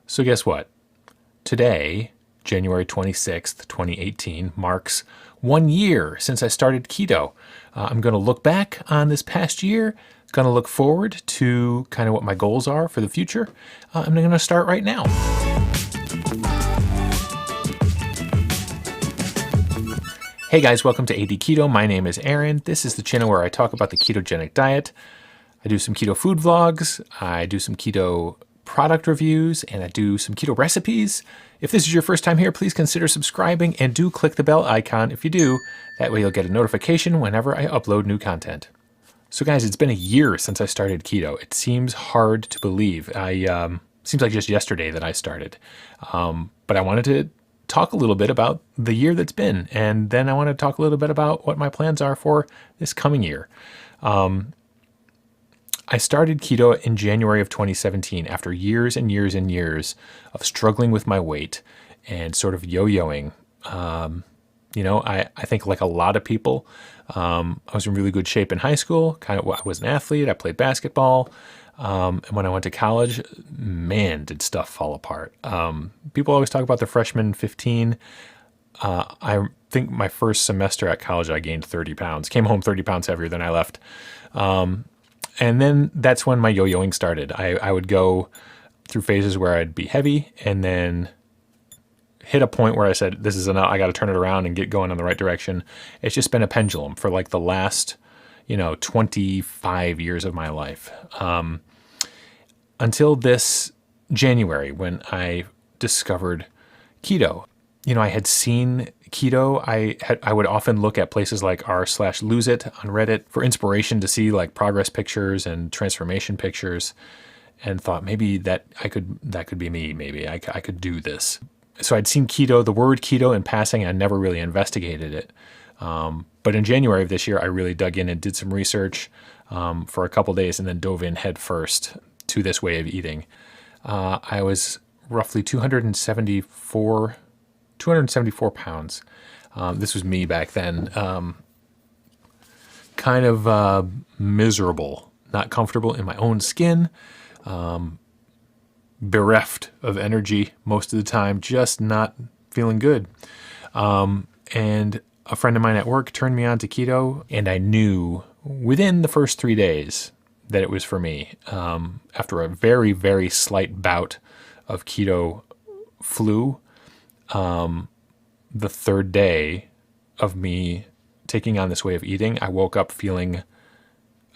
So guess what? Today, January 26th, 2018, marks 1 year since I started keto. I'm going to look back on this past year, going to look forward to kind of what my goals are for the future. I'm going to start right now. Hey guys, welcome to AD Keto. My name is Aaron. This is the channel where I talk about the ketogenic diet. I do some keto food vlogs, I do some keto product reviews, and I do some keto recipes. If this is your first time here, please consider subscribing and do click the bell icon if you do. That way you'll get a notification whenever I upload new content. So guys, it's been a year since I started keto. It seems hard to believe. Seems like just yesterday that I started. But I wanted to talk a little bit about the year that's been, and then I want to talk a little bit about what my plans are for this coming year. I started keto in January of 2017 after years and years and years of struggling with my weight and sort of yo-yoing. I think like a lot of people, I was in really good shape in high school. I was an athlete. I played basketball. And when I went to college, man, did stuff fall apart. People always talk about the freshman 15. I think my first semester at college, I gained 30 pounds, came home 30 pounds heavier than I left. And then that's when my yo-yoing started. I would go through phases where I'd be heavy and then hit a point where I said, this is enough. I got to turn it around and get going in the right direction. It's just been a pendulum for like the last, 25 years of my life. Until this January when I discovered keto. I had seen keto. I would often look at places like r/lose it on Reddit for inspiration to see like progress pictures and transformation pictures, and thought maybe that could be me. Maybe I could do this. So I'd seen keto, the word keto in passing, and I never really investigated it. But in January of this year, I really dug in and did some research for a couple days, and then dove in head first to this way of eating. I was roughly 274 pounds. This was me back then. Kind of miserable, not comfortable in my own skin, bereft of energy most of the time, just not feeling good. And a friend of mine at work turned me on to keto, and I knew within the first 3 days that it was for me. After a very, very slight bout of keto flu, the third day of me taking on this way of eating, I woke up feeling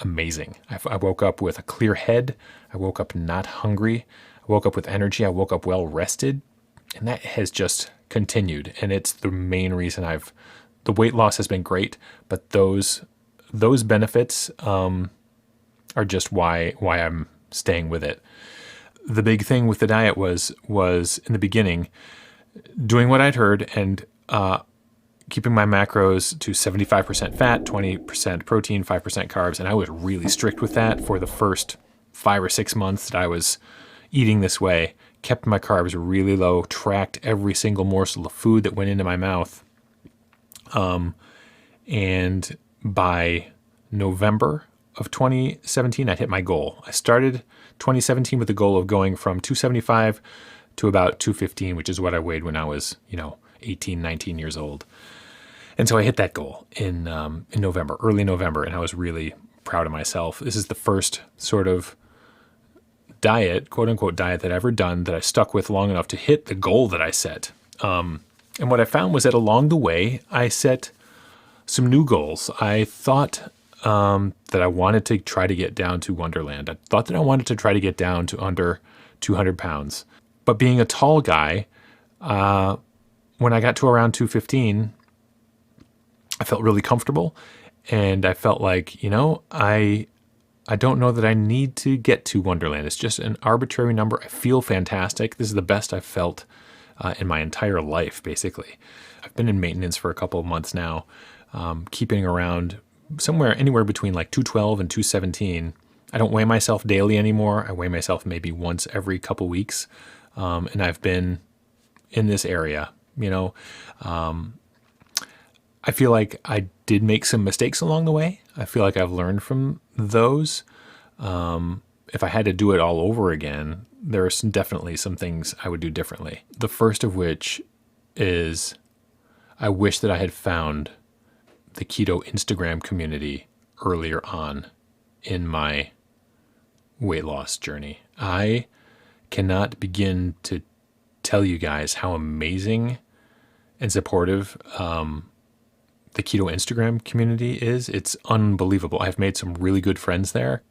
amazing. I woke up with a clear head. I woke up not hungry. I woke up with energy. I woke up well rested. And that has just continued. And it's the main reason the weight loss has been great, but those benefits are just why I'm staying with it. The big thing with the diet was in the beginning, doing what I'd heard and keeping my macros to 75% fat, 20% protein, 5% carbs. And I was really strict with that for the first 5 or 6 months that I was eating this way. Kept my carbs really low, tracked every single morsel of food that went into my mouth. And by November of 2017, I'd hit my goal. I started 2017 with the goal of going from 275 to about 215, which is what I weighed when I was, 18, 19 years old. And so I hit that goal in November, early November, and I was really proud of myself. This is the first sort of diet, quote unquote diet, that I've ever done that I stuck with long enough to hit the goal that I set. And what I found was that along the way, I set some new goals. I thought that I wanted to try to get down to Wonderland. I thought that I wanted to try to get down to under 200 pounds. But being a tall guy, when I got to around 215, I felt really comfortable. And I felt like, I don't know that I need to get to Wonderland. It's just an arbitrary number. I feel fantastic. This is the best I've felt in my entire life, basically. I've been in maintenance for a couple of months now, keeping around anywhere between like 212 and 217. I don't weigh myself daily anymore. I weigh myself maybe once every couple weeks. And I've been in this area, I feel like I did make some mistakes along the way. I feel like I've learned from those. if I had to do it all over again, there are definitely some things I would do differently. The first of which is I wish that I had found the keto Instagram community earlier on in my weight loss journey. I cannot begin to tell you guys how amazing and supportive the keto Instagram community is. It's unbelievable. I've made some really good friends there,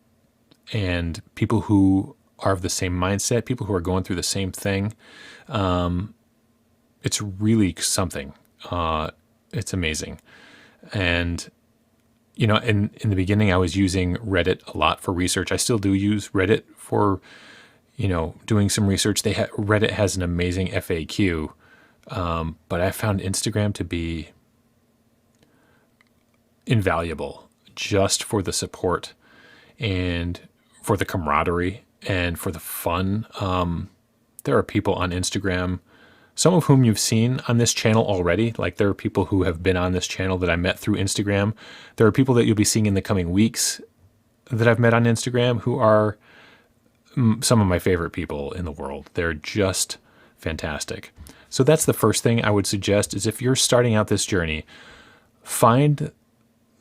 and people who are of the same mindset, people who are going through the same thing. It's really something. It's amazing. And, you know, in the beginning, I was using Reddit a lot for research. I still do use Reddit for, you know, doing some research. Reddit has an amazing FAQ, but I found Instagram to be invaluable just for the support and for the camaraderie and for the fun. There are people on Instagram, some of whom you've seen on this channel already. Like, there are people who have been on this channel that I met through Instagram. There are people that you'll be seeing in the coming weeks that I've met on Instagram who are some of my favorite people in the world. They're just fantastic. So that's the first thing I would suggest, is if you're starting out this journey, find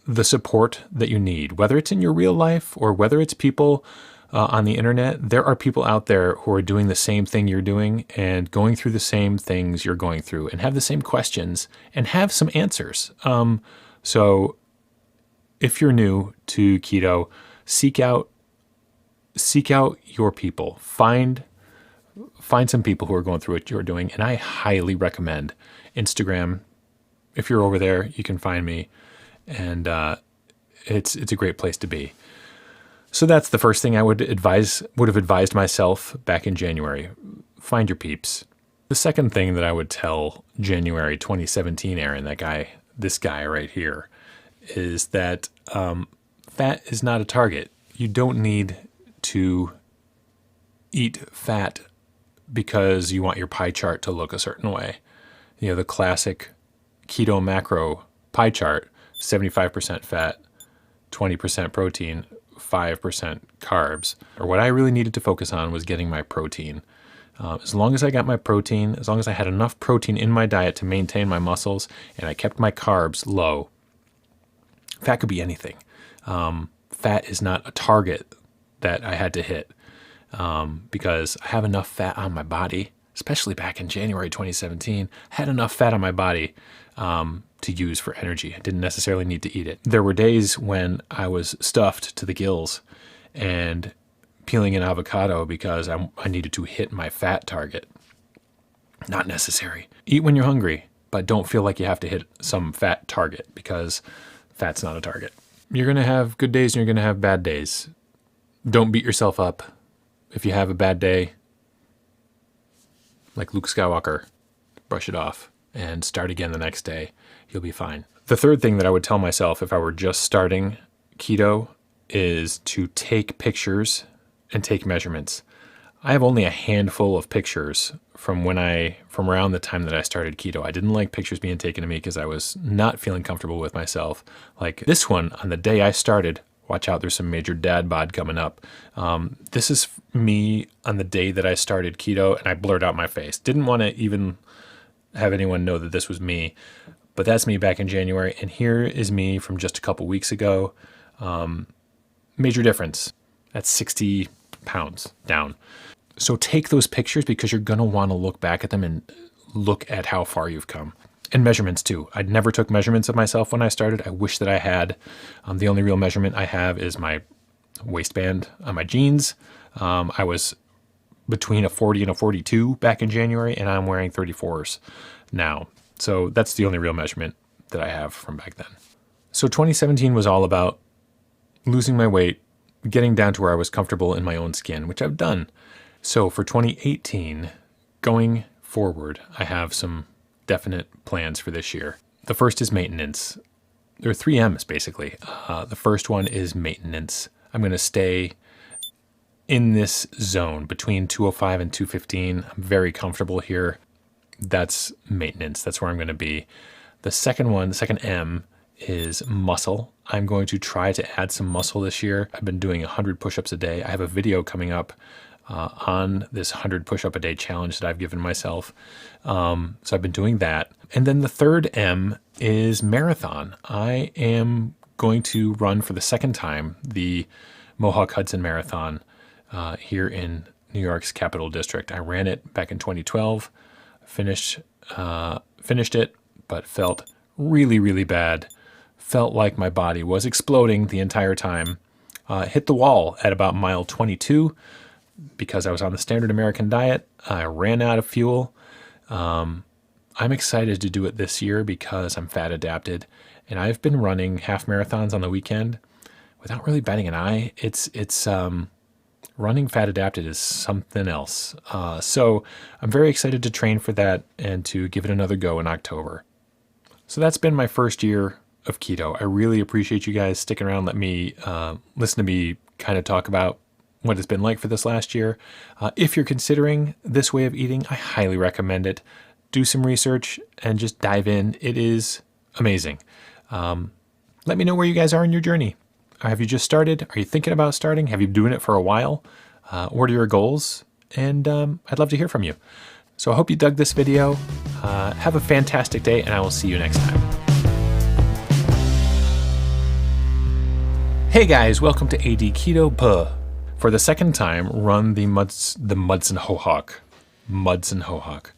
the support that you need, whether it's in your real life or whether it's people on the internet. There are people out there who are doing the same thing you're doing and going through the same things you're going through and have the same questions and have some answers. So if you're new to keto, seek out your people. Find some people who are going through what you're doing, and I highly recommend Instagram. If you're over there, you can find me, and it's a great place to be. So that's the first thing I would have advised myself back in January. Find your peeps. The second thing that I would tell January 2017 Aaron, this guy right here, is that fat is not a target. You don't need to eat fat because you want your pie chart to look a certain way. You know, the classic keto macro pie chart: 75% fat, 20% protein, 5% carbs. Or what I really needed to focus on was getting my protein. As long as I got my protein, as long as I had enough protein in my diet to maintain my muscles, and I kept my carbs low, fat could be anything. Fat is not a target that I had to hit, because I have enough fat on my body, especially back in January 2017. I had enough fat on my body to use for energy. I didn't necessarily need to eat it. There were days when I was stuffed to the gills and peeling an avocado because I needed to hit my fat target. Not necessary. Eat when you're hungry, but don't feel like you have to hit some fat target, because fat's not a target. You're going to have good days and you're going to have bad days. Don't beat yourself up. If you have a bad day, like Luke Skywalker, brush it off and start again the next day. You'll be fine. The third thing that I would tell myself if I were just starting keto is to take pictures and take measurements. I have only a handful of pictures from around the time that I started keto. I didn't like pictures being taken of me because I was not feeling comfortable with myself. Like this one, on the day I started, watch out, there's some major dad bod coming up. This is me on the day that I started keto, and I blurred out my face. Didn't want to even have anyone know that this was me, but that's me back in January. And here is me from just a couple weeks ago. Major difference. That's 60 pounds down. So take those pictures, because you're going to want to look back at them and look at how far you've come. And measurements too. I never took measurements of myself when I started. I wish that I had. The only real measurement I have is my waistband on my jeans. I was between a 40 and a 42 back in January, and I'm wearing 34s now. So that's the only real measurement that I have from back then. So 2017 was all about losing my weight, getting down to where I was comfortable in my own skin, which I've done. So for 2018, going forward, I have some definite plans for this year. The first is maintenance. There are 3 M's basically. The first one is maintenance. I'm going to stay in this zone between 205 and 215. I'm very comfortable here. That's maintenance. That's where I'm going to be. The second M is muscle. I'm going to try to add some muscle this year. I've been doing 100 push-ups a day. I have a video coming up on this 100 push-up a day challenge that I've given myself. So I've been doing that. And then the third M is marathon. I am going to run for the second time the Mohawk Hudson Marathon here in New York's Capital District. I ran it back in 2012, finished it, but felt really, really bad. Felt like my body was exploding the entire time. Hit the wall at about mile 22 because I was on the standard American diet. I ran out of fuel. I'm excited to do it this year because I'm fat adapted, and I've been running half marathons on the weekend without really batting an eye. It's running fat adapted is something else. So I'm very excited to train for that and to give it another go in October. So that's been my first year of keto. I really appreciate you guys sticking around. Let me listen to me kind of talk about what it's been like for this last year. If you're considering this way of eating, I highly recommend it. Do some research and just dive in. It is amazing. Let me know where you guys are in your journey. Have you just started? Are you thinking about starting? Have you been doing it for a while? What are your goals? And I'd love to hear from you. So I hope you dug this video. Have a fantastic day, and I will see you next time. Hey guys, welcome to AD Keto Buh. For the second time, run the Mudson Hohawk. Mudson Hohawk.